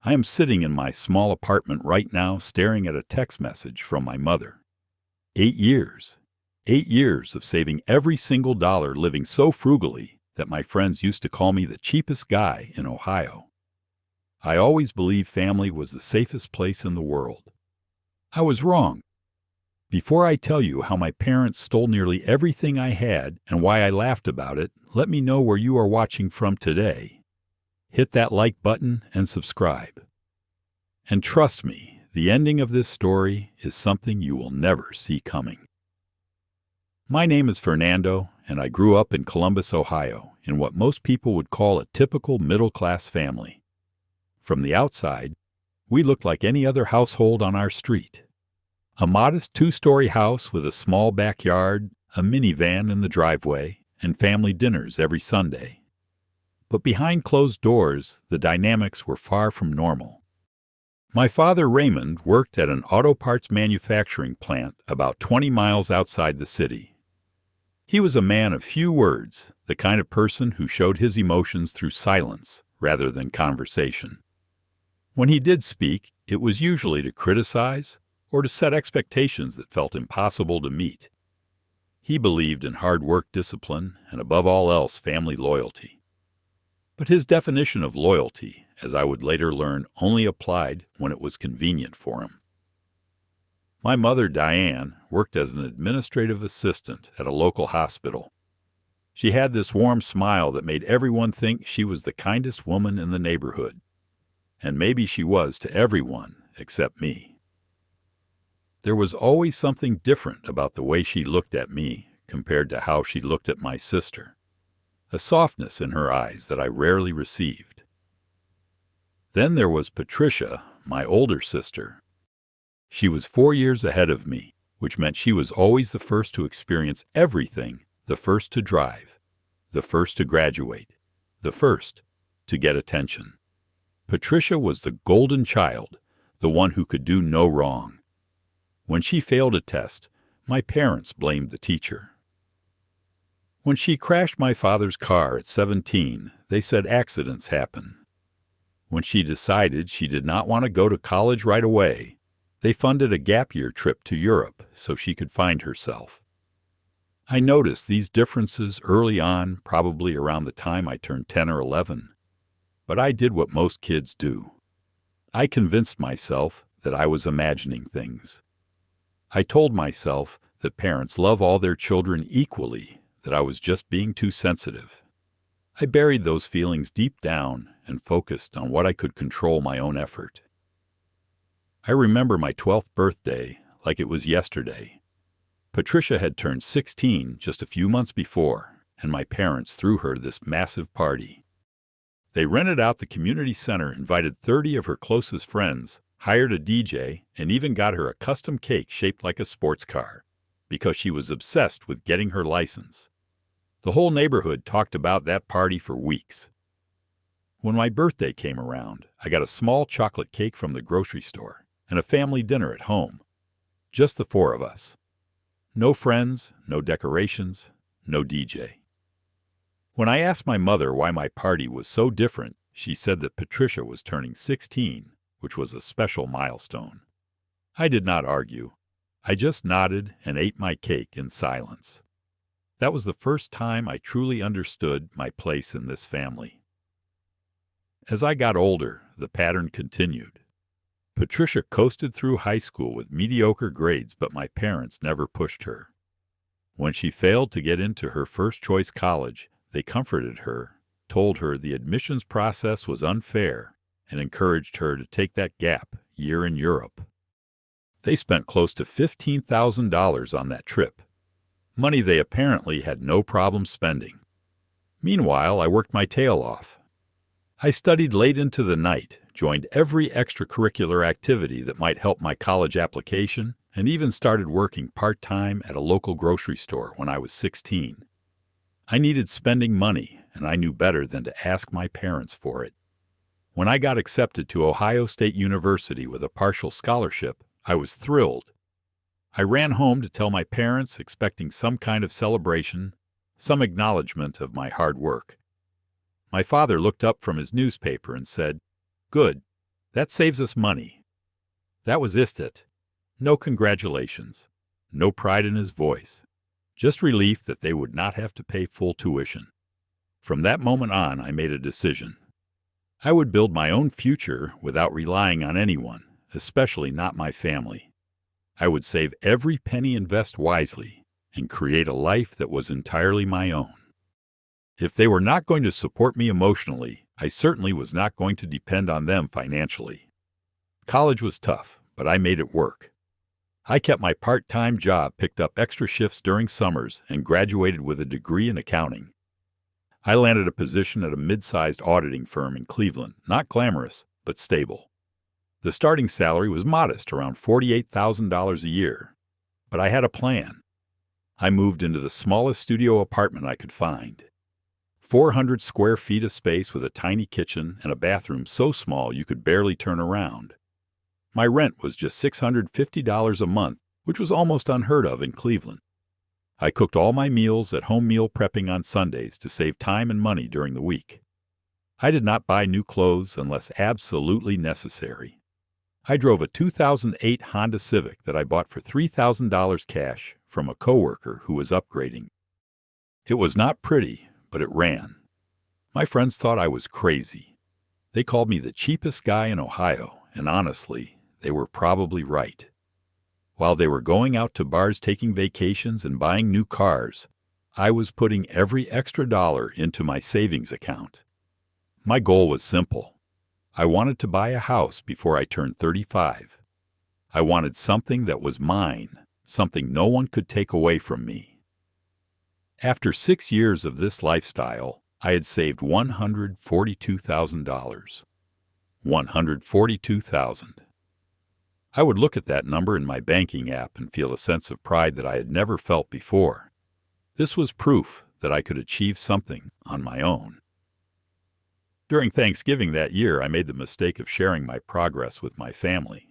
I am sitting in my small apartment right now staring at a text message from my mother. 8 years. 8 years of saving every single dollar, living so frugally that my friends used to call me the cheapest guy in Ohio. I always believed family was the safest place in the world. I was wrong. Before I tell you how my parents stole nearly everything I had and why I laughed about it, let me know where you are watching from today. Hit that like button and subscribe. And trust me, the ending of this story is something you will never see coming. My name is Fernando, and I grew up in Columbus, Ohio, in what most people would call a typical middle-class family. From the outside, we looked like any other household on our street. A modest 2-story house with a small backyard, a minivan in the driveway, and family dinners every Sunday. But behind closed doors, the dynamics were far from normal. My father, Raymond, worked at an auto parts manufacturing plant about 20 miles outside the city. He was a man of few words, the kind of person who showed his emotions through silence rather than conversation. When he did speak, it was usually to criticize or to set expectations that felt impossible to meet. He believed in hard work discipline and, above all else, family loyalty. But his definition of loyalty, as I would later learn, only applied when it was convenient for him. My mother, Diane, worked as an administrative assistant at a local hospital. She had this warm smile that made everyone think she was the kindest woman in the neighborhood. And maybe she was to everyone except me. There was always something different about the way she looked at me compared to how she looked at my sister. A softness in her eyes that I rarely received. Then there was Patricia, my older sister. She was 4 years ahead of me, which meant she was always the first to experience everything, the first to drive, the first to graduate, the first to get attention. Patricia was the golden child, the one who could do no wrong. When she failed a test, my parents blamed the teacher. When she crashed my father's car at 17, they said accidents happen. When she decided she did not want to go to college right away, they funded a gap year trip to Europe so she could find herself. I noticed these differences early on, probably around the time I turned 10 or 11. But I did what most kids do. I convinced myself that I was imagining things. I told myself that parents love all their children equally, that I was just being too sensitive. I buried those feelings deep down and focused on what I could control my own effort. I remember my 12th birthday like it was yesterday. Patricia had turned 16 just a few months before, and my parents threw her this massive party. They rented out the community center, invited 30 of her closest friends, hired a DJ, and even got her a custom cake shaped like a sports car, because she was obsessed with getting her license. The whole neighborhood talked about that party for weeks. When my birthday came around, I got a small chocolate cake from the grocery store and a family dinner at home. Just the 4 of us. No friends, no decorations, no DJ. When I asked my mother why my party was so different, she said that Patricia was turning 16, which was a special milestone. I did not argue. I just nodded and ate my cake in silence. That was the first time I truly understood my place in this family. As I got older, the pattern continued. Patricia coasted through high school with mediocre grades, but my parents never pushed her. When she failed to get into her first-choice college, they comforted her, told her the admissions process was unfair, and encouraged her to take that gap year in Europe. They spent close to $15,000 on that trip, money they apparently had no problem spending. Meanwhile, I worked my tail off. I studied late into the night, joined every extracurricular activity that might help my college application, and even started working part-time at a local grocery store when I was 16. I needed spending money, and I knew better than to ask my parents for it. When I got accepted to Ohio State University with a partial scholarship, I was thrilled. I ran home to tell my parents, expecting some kind of celebration, some acknowledgement of my hard work. My father looked up from his newspaper and said, "Good. That saves us money." That was it. No congratulations. No pride in his voice. Just relief that they would not have to pay full tuition. From that moment on, I made a decision. I would build my own future without relying on anyone, especially not my family. I would save every penny, invest wisely, and create a life that was entirely my own. If they were not going to support me emotionally, I certainly was not going to depend on them financially. College was tough, but I made it work. I kept my part-time job, picked up extra shifts during summers, and graduated with a degree in accounting. I landed a position at a mid-sized auditing firm in Cleveland, not glamorous, but stable. The starting salary was modest, around $48,000 a year. But I had a plan. I moved into the smallest studio apartment I could find. 400 square feet of space with a tiny kitchen and a bathroom so small you could barely turn around. My rent was just $650 a month, which was almost unheard of in Cleveland. I cooked all my meals at home, meal prepping on Sundays to save time and money during the week. I did not buy new clothes unless absolutely necessary. I drove a 2008 Honda Civic that I bought for $3,000 cash from a coworker who was upgrading. It was not pretty, but it ran. My friends thought I was crazy. They called me the cheapest guy in Ohio, and honestly, they were probably right. While they were going out to bars, taking vacations, and buying new cars, I was putting every extra dollar into my savings account. My goal was simple. I wanted to buy a house before I turned 35. I wanted something that was mine, something no one could take away from me. After 6 years of this lifestyle, I had saved $142,000. $142,000. I would look at that number in my banking app and feel a sense of pride that I had never felt before. This was proof that I could achieve something on my own. During Thanksgiving that year, I made the mistake of sharing my progress with my family.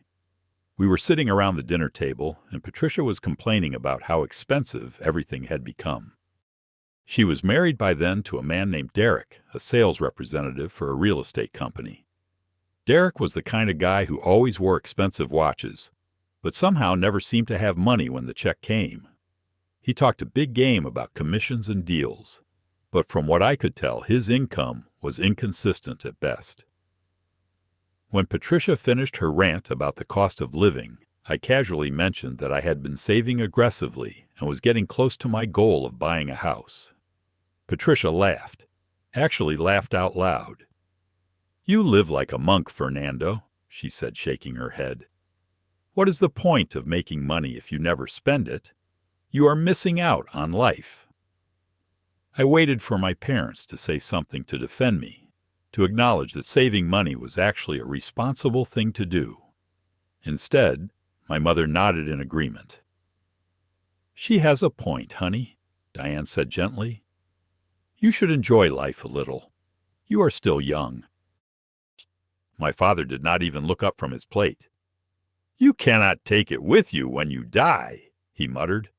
We were sitting around the dinner table, and Patricia was complaining about how expensive everything had become. She was married by then to a man named Derek, a sales representative for a real estate company. Derek was the kind of guy who always wore expensive watches, but somehow never seemed to have money when the check came. He talked a big game about commissions and deals, but from what I could tell, his income was inconsistent at best. When Patricia finished her rant about the cost of living, I casually mentioned that I had been saving aggressively and was getting close to my goal of buying a house. Patricia laughed, actually laughed out loud. "You live like a monk, Fernando," she said, shaking her head. "What is the point of making money if you never spend it? You are missing out on life." I waited for my parents to say something to defend me, to acknowledge that saving money was actually a responsible thing to do. Instead, my mother nodded in agreement. "She has a point, honey," Diane said gently. "You should enjoy life a little. You are still young." My father did not even look up from his plate. "You cannot take it with you when you die," he muttered.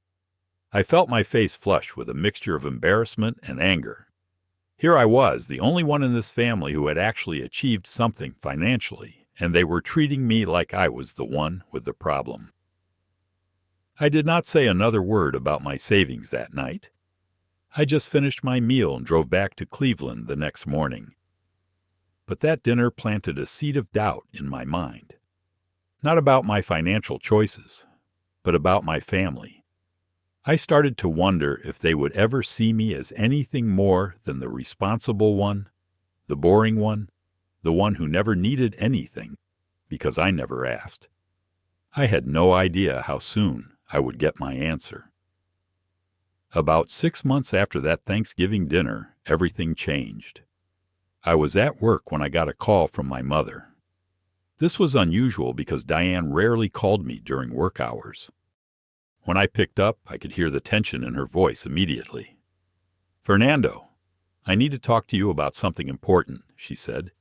I felt my face flush with a mixture of embarrassment and anger. Here I was, the only one in this family who had actually achieved something financially, and they were treating me like I was the one with the problem. I did not say another word about my savings that night. I just finished my meal and drove back to Cleveland the next morning. But that dinner planted a seed of doubt in my mind. Not about my financial choices, but about my family. I started to wonder if they would ever see me as anything more than the responsible one, the boring one, the one who never needed anything, because I never asked. I had no idea how soon I would get my answer. About 6 months after that Thanksgiving dinner, everything changed. I was at work when I got a call from my mother. This was unusual because Diane rarely called me during work hours. When I picked up, I could hear the tension in her voice immediately. "Fernando, I need to talk to you about something important," she said.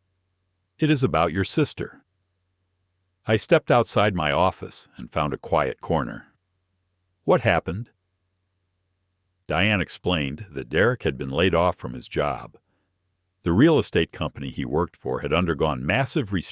"It is about your sister." I stepped outside my office and found a quiet corner. "What happened?" Diane explained that Derek had been laid off from his job. The real estate company he worked for had undergone massive restructuring